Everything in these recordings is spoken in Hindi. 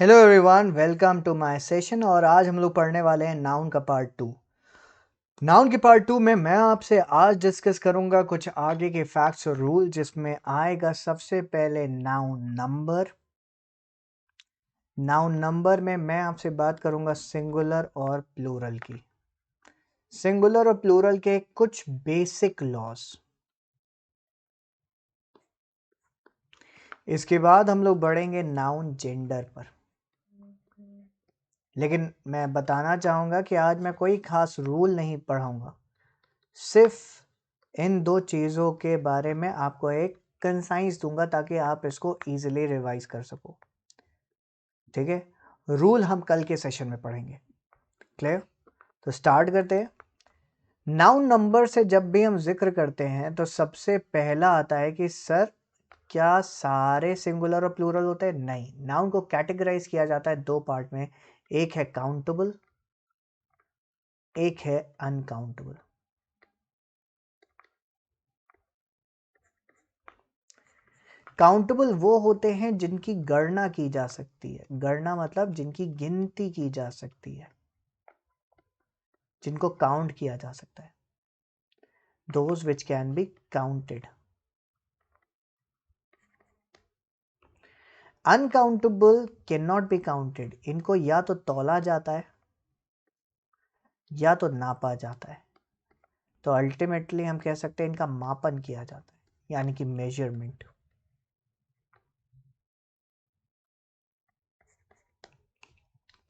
Hello everyone, welcome to my session. और आज हम लोग पढ़ने वाले हैं नाउन का पार्ट 2। नाउन के पार्ट 2 में मैं आपसे आज डिस्कस करूंगा कुछ आगे के फैक्ट्स और रूल, जिसमें आएगा सबसे पहले नाउन नंबर। नाउन नंबर में मैं आपसे बात करूंगा सिंगुलर और प्लूरल की। सिंगुलर और प्लूरल के कुछ बेसिक लॉस। इसके बाद हम लोग बढ़ेंगे नाउन जेंडर पर। लेकिन मैं बताना चाहूँगा कि आज मैं कोई खास रूल नहीं पढ़ाऊँगा, सिर्फ इन दो चीज़ों के बारे में आपको एक कंसाइंस दूंगा ताकि आप इसको इजीली रिवाइज कर सको। ठीक है, रूल हम कल के सेशन में पढ़ेंगे। क्लियर? तो स्टार्ट करते हैं। नाउन नंबर से जब भी हम जिक्र करते हैं तो सबसे पहला आता है कि सर क्या सारे सिंगुलर और प्लूरल होते हैं? नहीं, नाउन को कैटेगराइज किया जाता है दो पार्ट में। एक है काउंटेबल, एक है अनकाउंटेबल। काउंटेबल वो होते हैं जिनकी गणना की जा सकती है। गणना मतलब जिनकी गिनती की जा सकती है, जिनको काउंट किया जा सकता है। Those which can be counted. Uncountable can not be counted. इनको या तो तौला जाता है या तो नापा जाता है। तो अल्टीमेटली हम कह सकते हैं इनका मापन किया जाता है, यानी कि मेजरमेंट।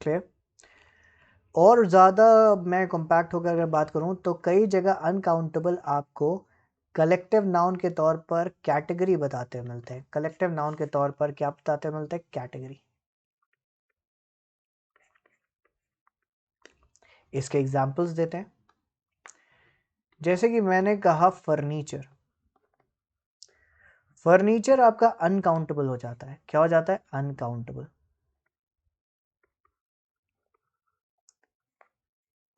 क्लियर? और ज़्यादा मैं कॉम्पैक्ट होकर अगर बात करूं तो कई जगह अनकाउंटेबल आपको कलेक्टिव नाउन के तौर पर कैटेगरी बताते मिलते हैं। कलेक्टिव नाउन के तौर पर क्या बताते मिलते हैं? कैटेगरी। इसके एग्जांपल्स देते हैं। जैसे कि मैंने कहा फर्नीचर। फर्नीचर आपका अनकाउंटेबल हो जाता है। क्या हो जाता है? अनकाउंटेबल।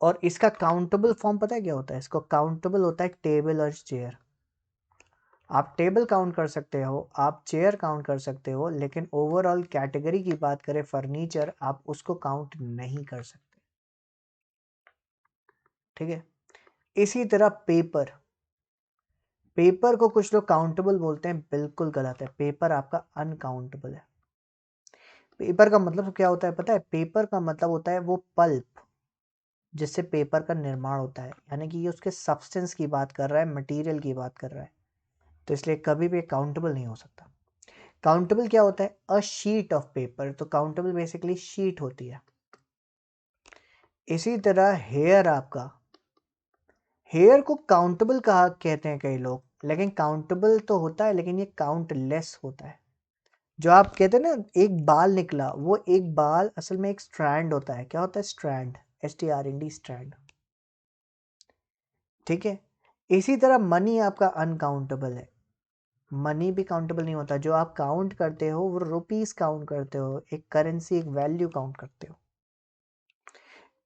और इसका काउंटेबल फॉर्म पता है क्या होता है? इसको काउंटेबल होता है टेबल और चेयर। आप टेबल काउंट कर सकते हो, आप चेयर काउंट कर सकते हो, लेकिन ओवरऑल कैटेगरी की बात करें फर्नीचर, आप उसको काउंट नहीं कर सकते। ठीक है? इसी तरह पेपर। पेपर को कुछ लोग काउंटेबल बोलते हैं, बिल्कुल गलत है। पेपर आपका अनकाउंटेबल है। पेपर का मतलब क्या होता है पता है? पेपर का मतलब होता है वो पल्प जिससे पेपर का निर्माण होता है, यानी कि ये उसके सब्सटेंस की बात कर रहा है, मटेरियल की बात कर रहा है। तो इसलिए कभी भी काउंटेबल नहीं हो सकता। काउंटेबल क्या होता है? A sheet of paper. तो काउंटेबल बेसिकली शीट होती है। इसी तरह हेयर आपका, हेयर को काउंटेबल कहा कहते हैं कई लोग, लेकिन काउंटेबल तो होता है लेकिन ये काउंटलेस होता है। जो आप कहते हैं ना एक बाल निकला, वो एक बाल असल में एक स्ट्रैंड होता है। क्या होता है? स्ट्रैंड। STRND, strand. ठीक है? इसी तरह मनी आपका अनकाउंटेबल है। मनी भी काउंटेबल नहीं होता। जो आप काउंट करते हो वो रुपीस काउंट करते हो, एक करेंसी, एक वैल्यू काउंट करते हो।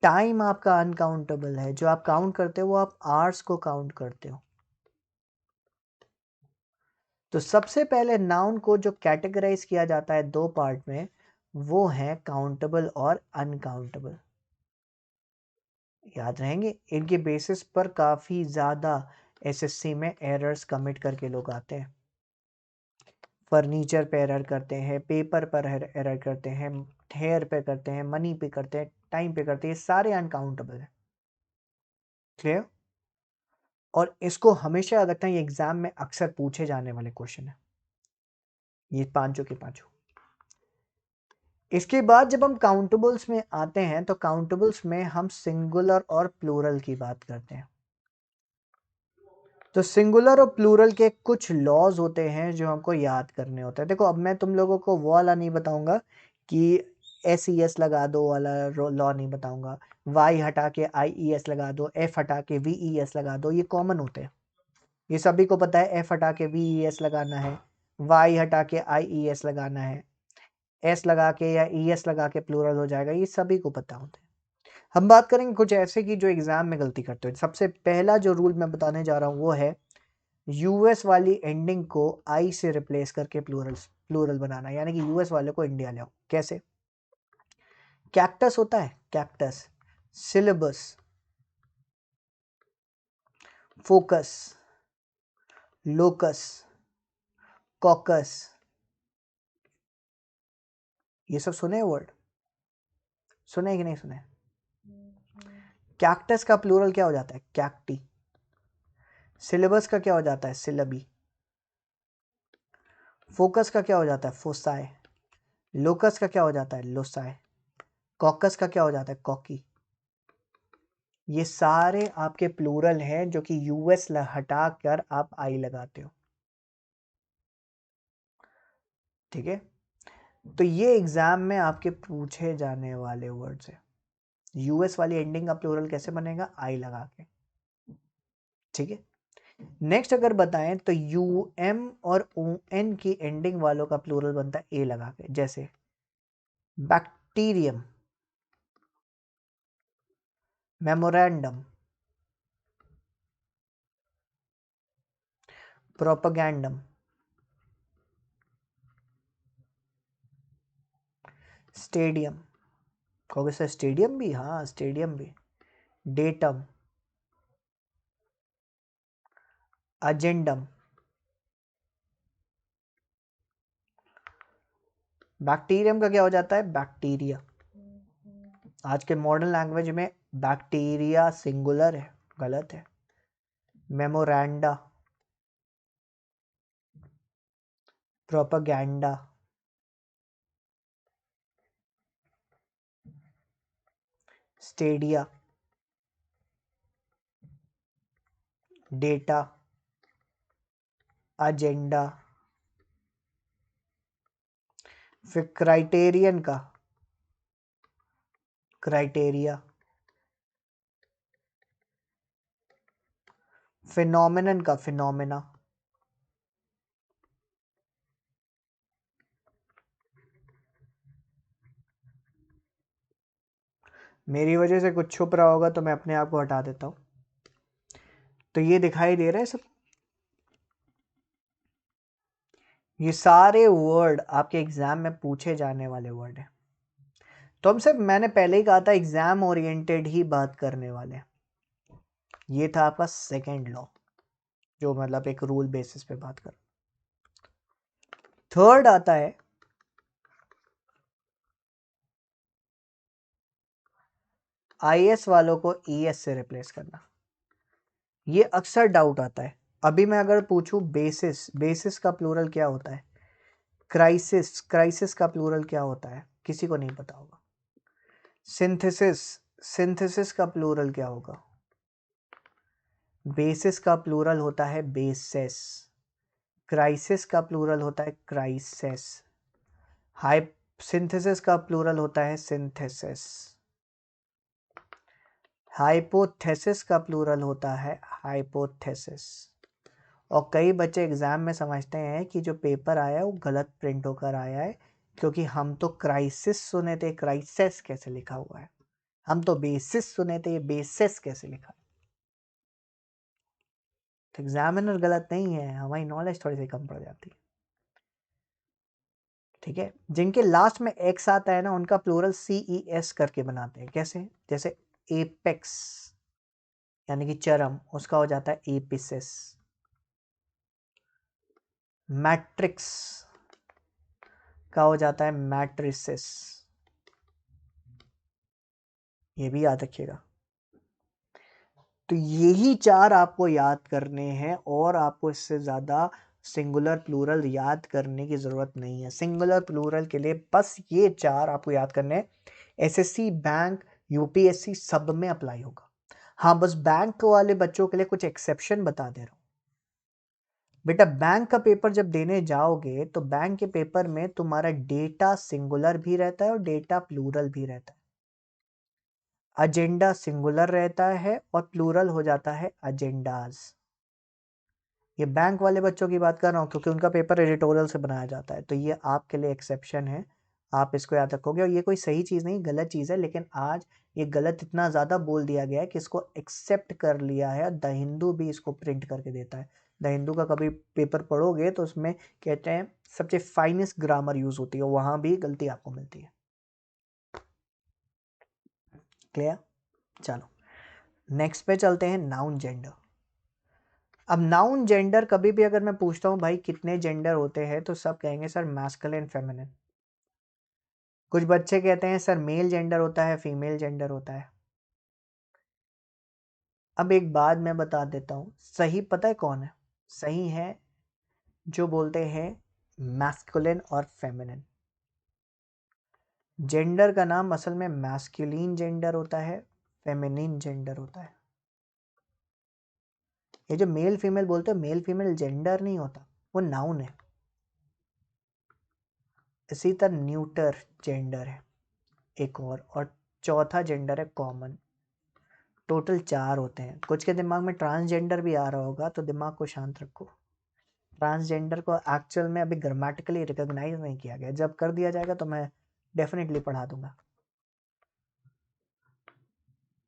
टाइम आपका अनकाउंटेबल है। जो आप काउंट करते हो वो आप आवर्स को काउंट करते हो। तो सबसे पहले नाउन को जो कैटेगराइज किया जाता है दो पार्ट में, वो है काउंटेबल और अनकाउंटेबल। याद रहेंगे, इनके बेसिस पर काफी ज्यादा SSC में एरर्स कमिट करके लोग आते हैं। फर्नीचर पे एरर करते हैं, पेपर पर एरर करते हैं, हेयर पे करते हैं, मनी पे करते हैं, टाइम पे करते हैं। ये सारे अनकाउंटेबल है। क्लियर? और इसको हमेशा याद रखना, ये एग्जाम में अक्सर पूछे जाने वाले क्वेश्चन है, ये पांचों के पांचों। इसके बाद जब हम काउंटेबल्स में आते हैं तो काउंटेबल्स में हम सिंगुलर और प्लूरल की बात करते हैं। तो सिंगुलर और प्लूरल के कुछ लॉज होते हैं जो हमको याद करने होते हैं। देखो, अब मैं तुम लोगों को वो वाला नहीं बताऊंगा कि SES लगा दो वाला लॉ नहीं बताऊंगा। Y हटा के IES लगा दो, F हटा के VES लगा दो। ये कॉमन होते हैं, ये सभी को पता है। F हटा के VES लगाना है, Y हटा के IES लगाना है, S लगा के या ES लगा के प्लूरल हो जाएगा। ये सभी को पता होता है। हम बात करेंगे कुछ ऐसे की जो एग्जाम में गलती करते हो। सबसे पहला जो रूल मैं बताने जा रहा हूँ वो है US वाली एंडिंग को I से रिप्लेस करके प्लूरल बनाना, यानी कि US वाले को इंडिया ले आओ। कैसे? कैक्टस होता है, cactus, syllabus, focus, locus, caucus, ये सब सुने वर्ड, सुने कि नहीं सुने? कैक्टस का प्लूरल क्या हो जाता है? कैक्टी। सिलेबस का क्या हो जाता है? सिलेबी। फोकस का क्या हो जाता है? फोसाई। लोकस का क्या हो जाता है? लोसाई। कॉकस का क्या हो जाता है? कॉकी। ये सारे आपके प्लूरल हैं जो कि यूएस हटाकर आप आई लगाते हो, ठीक है। तो ये एग्जाम में आपके पूछे जाने वाले वर्ड्स है। यूएस वाली एंडिंग का प्लूरल कैसे बनेगा? आई लगा के, ठीक है। नेक्स्ट अगर बताएं तो यूएम और ओएन की एंडिंग वालों का प्लूरल बनता है ए लगा के, जैसे बैक्टीरियम, मेमोरेंडम, प्रोपेगेंडम, स्टेडियम। कहोगे सर स्टेडियम भी? हाँ स्टेडियम भी। डेटम, अजेंडम। बैक्टीरियम का क्या हो जाता है? बैक्टीरिया। आज के मॉडर्न लैंग्वेज में बैक्टीरिया सिंगुलर है, गलत है। Memoranda, propaganda, Stadia, data, agenda. फिर क्राइटेरियन का क्राइटेरिया, फिनोमिनन का फिनोमिना, मेरी वजह से कुछ छुप रहा होगा तो मैं अपने आप को हटा देता हूं। तो ये दिखाई दे रहा है सब, ये सारे वर्ड आपके एग्जाम में पूछे जाने वाले वर्ड हैं। तो हमसे मैंने पहले ही कहा था एग्जाम ओरिएंटेड ही बात करने वाले। ये था आपका सेकेंड लॉ, जो मतलब एक रूल बेसिस पे बात कर। थर्ड आता है आईएएस वालों को ईएस से रिप्लेस करना। ये अक्सर डाउट आता है। अभी मैं अगर पूछूं बेसिस, बेसिस का प्लूरल क्या होता है? क्राइसिस, क्राइसिस का प्लूरल क्या होता है? किसी को नहीं पता होगा। सिंथेसिस, सिंथेसिस का प्लूरल क्या होगा? बेसिस का प्लूरल होता है बेसेस, क्राइसिस का प्लूरल होता है क्राइसेस, हाई सिंथेसिस का प्लूरल होता है सिंथेसिस, हाइपोथेसिस का प्लूरल होता है हाइपोथेसिस। और कई बच्चे एग्जाम में समझते हैं कि जो पेपर आया है वो गलत प्रिंट होकर आया है, क्योंकि हम तो क्राइसिस सुने थे, क्राइसेस कैसे लिखा हुआ है? हम तो बेसिस सुने थे, बेसिस कैसे लिखा है? तो एग्जामिनर गलत नहीं है, हमारी नॉलेज थोड़ी सी कम पड़ जाती है, ठीक है। जिनके लास्ट में एक्स आता है ना, उनका प्लूरल CES करके बनाते हैं। कैसे? जैसे एपेक्स यानी कि चरम, उसका हो जाता है एपिसिस। मैट्रिक्स का हो जाता है मैट्रिसिस। ये भी याद रखिएगा। तो यही चार आपको याद करने हैं, और आपको इससे ज़्यादा सिंगुलर प्लूरल याद करने की ज़रूरत नहीं है। सिंगुलर प्लूरल के लिए बस ये चार आपको याद करने हैं। SSC, बैंक, UPSC सब में अप्लाई होगा। हाँ, बस बैंक वाले बच्चों के लिए कुछ एक्सेप्शन बता दे रहा हूँ। बेटा बैंक का पेपर जब देने जाओगे तो बैंक के पेपर में तुम्हारा डेटा सिंगुलर भी रहता है और डेटा प्लूरल भी रहता है। एजेंडा सिंगुलर रहता है और प्लूरल हो जाता है एजेंडाज। ये बैंक वाले बच्चों की बात कर रहा हूँ क्योंकि उनका पेपर एडिटोरियल से बनाया जाता है, तो ये आपके लिए एक्सेप्शन है, आप इसको याद रखोगे। और ये कोई सही चीज़ नहीं, गलत चीज़ है, लेकिन आज ये गलत इतना ज़्यादा बोल दिया गया है कि इसको एक्सेप्ट कर लिया है। द हिंदू भी इसको प्रिंट करके देता है। द हिंदू का कभी पेपर पढ़ोगे तो उसमें कहते हैं सबसे फाइनेस्ट ग्रामर यूज़ होती है, वहाँ भी गलती आपको मिलती है। क्लियर? चलो नेक्स्ट पे चलते हैं, नाउन जेंडर। अब नाउन जेंडर कभी भी अगर मैं पूछता हूँ भाई कितने जेंडर होते हैं, तो सब कहेंगे सर मैस्कुलिन फेमिनिन। कुछ बच्चे कहते हैं सर मेल जेंडर होता है, फीमेल जेंडर होता है। अब एक बात मैं बता देता हूँ, सही पता है कौन है? सही है जो बोलते हैं मैस्कुलिन और फेमिनिन। जेंडर का नाम असल में मैस्कुलिन जेंडर होता है, फेमिनिन जेंडर होता है। ये जो मेल फीमेल बोलते हैं, मेल फीमेल जेंडर नहीं होता, वो नाउन है। इसी तरह न्यूटर जेंडर है एक और चौथा जेंडर है कॉमन। टोटल 4 होते हैं। कुछ के दिमाग में ट्रांसजेंडर भी आ रहा होगा, तो दिमाग को शांत रखो। ट्रांसजेंडर को एक्चुअल में अभी ग्रामेटिकली रिकॉग्नाइज नहीं किया गया, जब कर दिया जाएगा तो मैं डेफिनेटली पढ़ा दूंगा।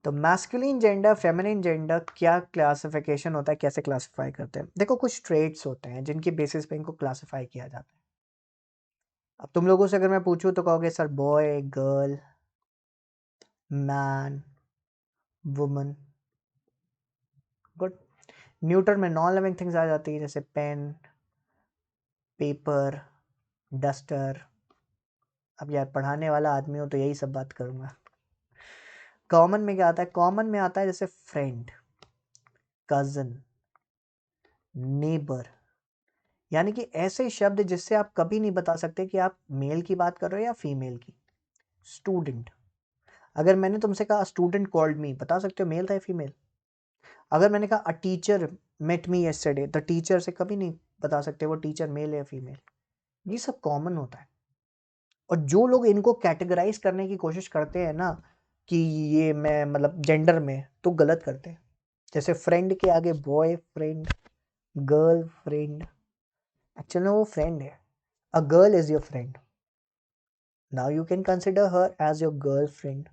तो मैस्कुलिन जेंडर, फेमिनिन जेंडर क्या क्लासिफिकेशन होता है, कैसे क्लासिफाई करते हैं? देखो कुछ ट्रेड्स होते हैं जिनकी बेसिस पे इनको क्लासिफाई किया जाता है। अब तुम लोगों से अगर मैं पूछूं तो कहोगे sir boy, girl, man, woman. Good. Neuter में नॉन लिविंग थिंग्स आ जाती है, जैसे पेन, पेपर, डस्टर। अब यार पढ़ाने वाला आदमी हो तो यही सब बात करूंगा। कॉमन में क्या आता है? कॉमन में आता है जैसे फ्रेंड, कजन, नेबर। यानी कि ऐसे शब्द जिससे आप कभी नहीं बता सकते कि आप मेल की बात कर रहे हो या फीमेल की। स्टूडेंट, अगर मैंने तुमसे कहा स्टूडेंट कॉल्ड मी, बता सकते हो मेल था या फीमेल? अगर मैंने कहा a teacher met me yesterday, the teacher से कभी नहीं बता सकते वो टीचर मेल है या फीमेल। ये सब कॉमन होता है। और जो लोग इनको कैटेगराइज करने की कोशिश करते हैं ना कि ये मैं मतलब जेंडर में, तो गलत करते हैं। जैसे फ्रेंड के आगे boy friend, girl friend, actually वो फ्रेंड है। A girl is your friend, now you can consider her as your girl friend.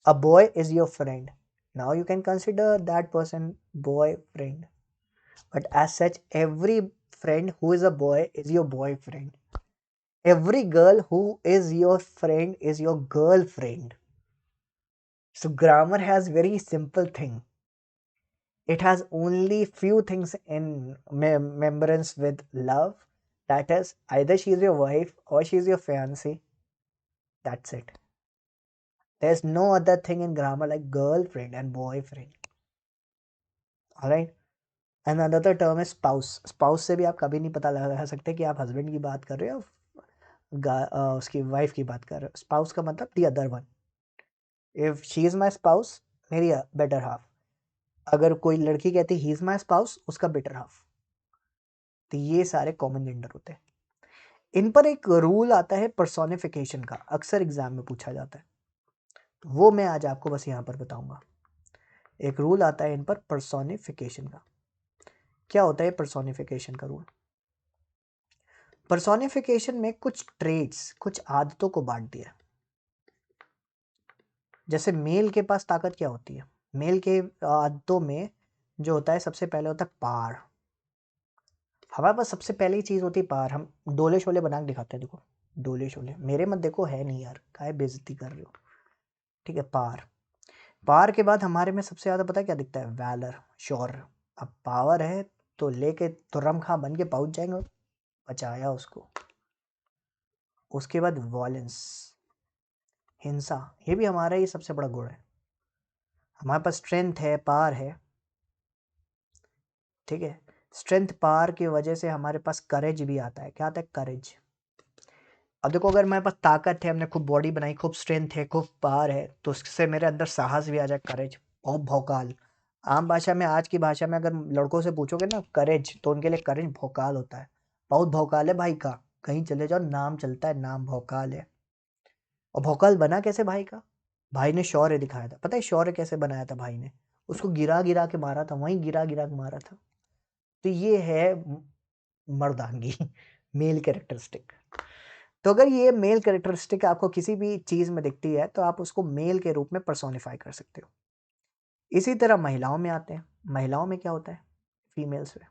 A boy is your friend, now you can consider that person boy friend. But as such every friend who is a boy is your boyfriend. Every girl who is your friend is your girlfriend. So grammar has very simple thing. It has only few things in membrance with love. That is either she is your wife or she is your fiancé. That's it. There's no other thing in grammar like girlfriend and boyfriend. Alright. And another term is spouse. Spouse से भी आप कभी नहीं पता लगा सकते कि आप हस्बैंड की बात कर रहे हो, उसकी वाइफ की बात कर रहे हो। स्पाउस का मतलब the other one. If she is my spouse, मेरी बेटर हाफ। अगर कोई लड़की कहती ही इज माई स्पाउस, उसका बेटर हाफ। तो ये सारे कॉमन जेंडर होते हैं। इन पर एक रूल आता है पर्सोनिफिकेशन का, अक्सर एग्जाम में पूछा जाता है, तो वो मैं आज आपको बस यहाँ पर बताऊंगा। एक रूल आता है इन पर पर्सोनिफिकेशन का। क्या होता है पर्सोनिफिकेशन का रूल? पर्सोनिफिकेशन में कुछ ट्रेड्स, कुछ आदतों को बांट दिया। जैसे मेल के पास ताकत क्या होती है? मेल के आदतों में जो होता है, सबसे पहले होता है पार। हमारे पास सबसे पहली चीज होती है पार। हम डोले शोले बना के दिखाते हैं, देखो डोले शोले, मेरे मत देखो, है नहीं यार, काहे बेइज्जती कर रहे हो। ठीक है, पार। पार के बाद हमारे में सबसे ज्यादा पता है क्या दिखता है? वैलर, शौर्य। अब पावर है तो लेके तुर्रम खां बन के पहुंच जाएंगे, बचाया उसको। उसके बाद वॉयलेंस, हिंसा, ये भी हमारा ही सबसे बड़ा गुण है। हमारे पास स्ट्रेंथ है, पावर है, ठीक है। स्ट्रेंथ पावर की वजह से हमारे पास करेज भी आता है। क्या आता है? करेज। अब देखो अगर मेरे पास ताकत है, हमने खूब बॉडी बनाई, खूब स्ट्रेंथ है, खूब पावर है, तो उससे मेरे अंदर साहस भी आ जाए, करेज और भौकाल। आम भाषा में, आज की भाषा में अगर लड़कों से पूछोगे ना करेज, तो उनके लिए करेज भौकाल होता है। बहुत भौकाल है भाई का, कहीं चले जाओ नाम चलता है, नाम भौकाल है। और भौकाल बना कैसे भाई का? भाई ने शौर्य दिखाया था। पता है शौर्य कैसे बनाया था भाई ने? उसको गिरा गिरा के मारा था, वहीं गिरा गिरा के मारा था। तो ये है मर्दांगी, मेल कैरेक्टरिस्टिक। तो अगर ये मेल कैरेक्टरिस्टिक आपको किसी भी चीज में दिखती है, तो आप उसको मेल के रूप में पर्सोनिफाई कर सकते हो। इसी तरह महिलाओं में आते हैं। महिलाओं में क्या होता है? फीमेल्स में।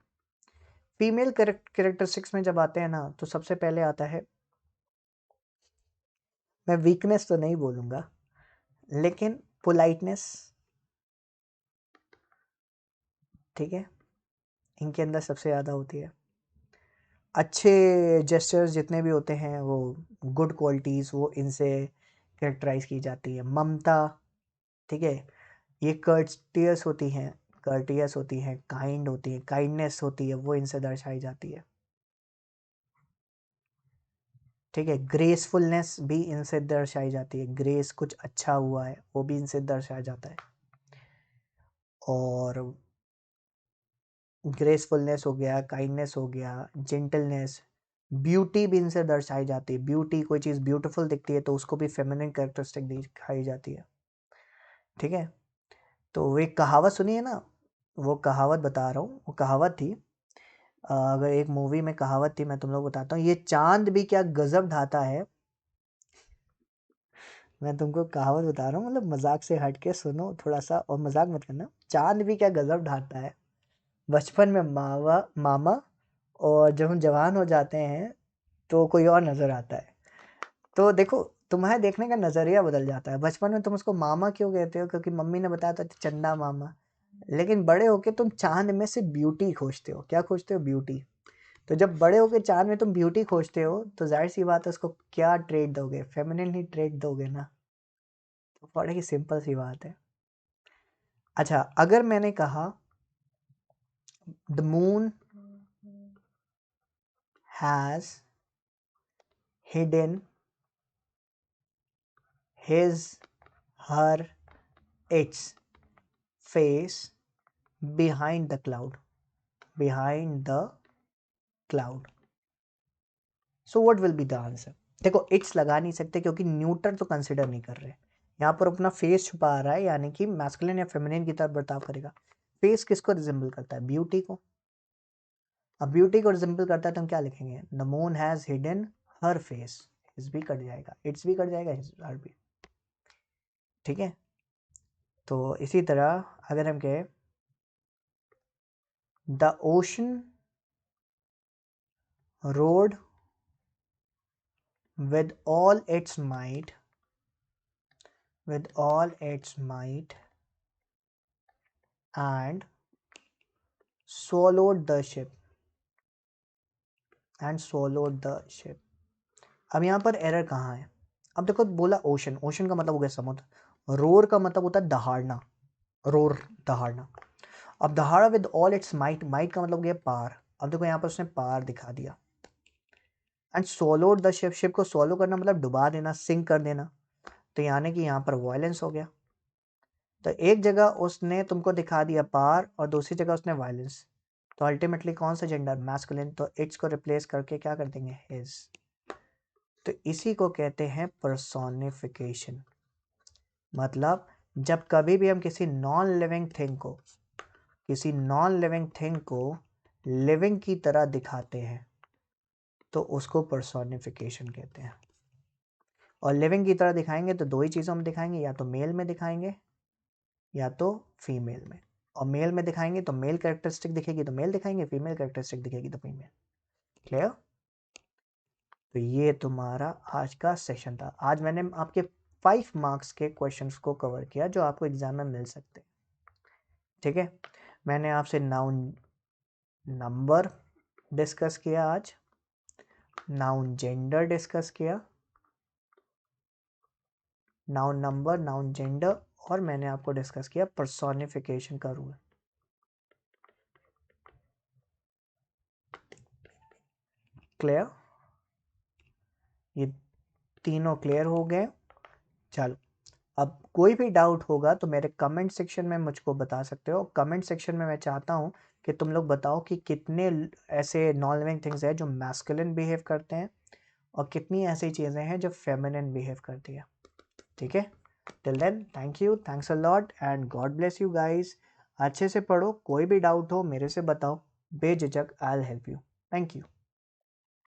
फीमेल कैरेक्टरिस्टिक्स में जब आते हैं ना, तो सबसे पहले आता है, मैं वीकनेस तो नहीं बोलूंगा, लेकिन पोलाइटनेस, ठीक है, इनके अंदर सबसे ज़्यादा होती है। अच्छे जेस्चर्स जितने भी होते हैं वो गुड क्वालिटीज़ वो इनसे कैरेक्टराइज की जाती है। ममता, ठीक है, ये कर्टियस होती हैं, कर्टियस होती हैं, काइंड होती है, काइंडनेस होती है, वो इनसे दर्शाई जाती है। ठीक है, ग्रेसफुलनेस भी इनसे दर्शाई जाती है, ग्रेस कुछ अच्छा हुआ है वो भी इनसे दर्शाया जाता है। और ग्रेसफुलनेस हो गया, काइंडनेस हो गया, जेंटलनेस, ब्यूटी भी इनसे दर्शाई जाती है। ब्यूटी, कोई चीज़ ब्यूटीफुल दिखती है तो उसको भी फेमिनिन कैरेक्टरिस्टिक दिखाई जाती है। ठीक है, तो वो एक कहावत सुनी है ना, वो कहावत बता रहा हूँ, वो कहावत थी, अगर एक मूवी में कहावत थी, मैं तुम लोग बताता हूँ, ये चांद भी क्या गजब ढाता है। मैं तुमको कहावत बता रहा हूँ, मतलब मजाक से हट के सुनो थोड़ा सा, और मजाक मत करना। चांद भी क्या गजब ढाता है, बचपन में मामा, और जब हम जवान हो जाते हैं तो कोई और नज़र आता है। तो देखो, तुम्हारे देखने का नज़रिया बदल जाता है। बचपन में तुम उसको मामा क्यों कहते हो, क्योंकि मम्मी ने बताया था चंदा मामा। लेकिन बड़े होके तुम चांद में से ब्यूटी खोजते हो। क्या खोजते हो? ब्यूटी। तो जब बड़े होके चांद में तुम ब्यूटी खोजते हो तो जाहिर सी बात है उसको क्या ट्रेड दोगे? फेमिनिन ही ट्रेड दोगे ना। तो बड़ी ही सिंपल सी बात है। अच्छा, अगर मैंने कहा the moon has hidden his, her, its face behind the cloud, behind the cloud. So what will be the answer? देखो, इट्स लगा नहीं सकते क्योंकि न्यूटर तो कंसिडर नहीं कर रहे। यहाँ पर अपना फेस छुपा रहा है, यानी कि मैस्कुलिन या फेमिनिन की तरफ बर्ताव करेगा। फेस किसको रिजेंबल करता है? ब्यूटी को। अब ब्यूटी को रिजेंबल करता है तो हम क्या लिखेंगे? The moon has hidden her face. His भी कट जाएगा, इट्स भी कट जाएगा, हिज हर भी। ठीक है, तो इसी तरह अगर हम कहें the ocean roared with all its might, with all its might, and swallowed the ship, and swallowed the ship. अब यहाँ पर एरर कहाँ है? अब देखो, बोला ओशन, ओशन का मतलब हो गया समुद्र, रोर का मतलब होता है दहाड़ना, रोर दहाड़ना। अब दहाड़ा with all its might, might का मतलब हो गया पार। अब देखो यहाँ पर उसने पार दिखा दिया। And swallowed the ship, ship को swallow करना मतलब डुबा देना, सिंक कर देना। तो यानी कि यहाँ पर वायलेंस हो गया। तो एक जगह उसने तुमको दिखा दिया पार और दूसरी जगह उसने वायलेंस, तो अल्टीमेटली कौन सा जेंडर? मैस्कुलिन। तो इट्स को रिप्लेस करके क्या कर देंगे? हिज। तो इसी को कहते हैं पर्सोनिफिकेशन। मतलब जब कभी भी हम किसी नॉन लिविंग थिंग को, किसी नॉन लिविंग थिंग को लिविंग की तरह दिखाते हैं तो उसको पर्सोनिफिकेशन कहते हैं। और लिविंग की तरह दिखाएंगे तो दो ही चीज़ों में दिखाएंगे, या तो मेल में दिखाएंगे या तो फीमेल में। और मेल में दिखाएंगे तो मेल कैरेक्टरिस्टिक दिखेगी तो मेल दिखाएंगे, फीमेल कैरेक्टरिस्टिक दिखेगी तो फीमेल। क्लियर? तो ये तुम्हारा आज का सेशन था। आज मैंने आपके 5 मार्क्स के क्वेश्चंस को कवर किया जो आपको एग्जाम में मिल सकते हैं। ठीक है, मैंने आपसे नाउन नंबर डिस्कस किया, आज नाउन जेंडर डिस्कस किया, नाउन नंबर, नाउन जेंडर, और मैंने आपको डिस्कस किया पर्सोनिफिकेशन का रूल। क्लियर? ये तीनों क्लियर हो गए। चलो, अब कोई भी डाउट होगा तो मेरे कमेंट सेक्शन में मुझको बता सकते हो। कमेंट सेक्शन में मैं चाहता हूँ कि तुम लोग बताओ कि कितने ऐसे नॉन लिविंग थिंग्स हैं जो मैस्कुलिन बिहेव करते हैं और कितनी ऐसी चीज़ें हैं जो फेमिनिन बिहेव करती है। ठीक है, till then thank you, thanks a lot and God bless you guys. अच्छे से पढ़ो, कोई भी डाउट हो मेरे से बताओ, बेझिझक, I will help you. Thank you.